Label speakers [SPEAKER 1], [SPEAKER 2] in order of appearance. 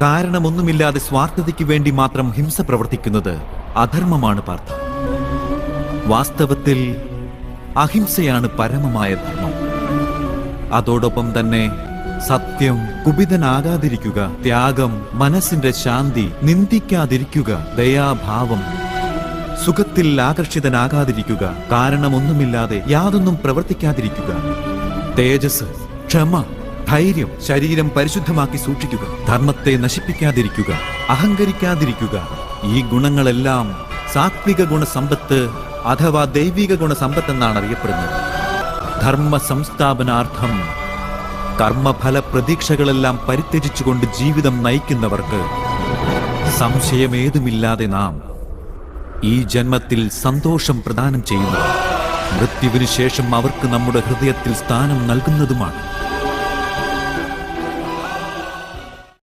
[SPEAKER 1] കാരണമൊന്നുമില്ലാതെ സ്വാർത്ഥതയ്ക്ക് വേണ്ടി മാത്രം ഹിംസ പ്രവർത്തിക്കുന്നത് അധർമ്മമാണ് പാർത്ഥ. വാസ്തവത്തിൽ അഹിംസയാണ് പരമമായ ധർമ്മം. അതോടൊപ്പം തന്നെ സത്യം, കുപിതനാകാതിരിക്കുക, ത്യാഗം, മനസ്സിന്റെ ശാന്തി, നിന്ദിക്കാതിരിക്കുക, ദയാഭാവം, സുഖത്തിൽ ആകർഷിതനാകാതിരിക്കുക, കാരണമൊന്നുമില്ലാതെ യാതൊന്നും പ്രവർത്തിക്കാതിരിക്കുക, തേജസ്, ക്ഷമ, ധൈര്യം, ശരീരം പരിശുദ്ധമാക്കി സൂക്ഷിക്കുക, ധർമ്മത്തെ നശിപ്പിക്കാതിരിക്കുക, അഹങ്കരിക്കാതിരിക്കുക, ഈ ഗുണങ്ങളെല്ലാം സാത്വിക ഗുണസമ്പത്ത് അഥവാ ദൈവിക ഗുണസമ്പത്ത് എന്നാണ് അറിയപ്പെടുന്നത്. ധർമ്മ സംസ്ഥാപനാർത്ഥം കർമ്മഫല പ്രതീക്ഷകളെല്ലാം പരിത്യജിച്ചുകൊണ്ട് ജീവിതം നയിക്കുന്നവർക്ക് സംശയമേതുമില്ലാതെ നാം ഈ ജന്മത്തിൽ സന്തോഷം പ്രദാനം ചെയ്യുന്നു, മൃത്യുവിനു ശേഷം അവർക്ക് നമ്മുടെ ഹൃദയത്തിൽ സ്ഥാനം നൽകുന്നതുമാണ്.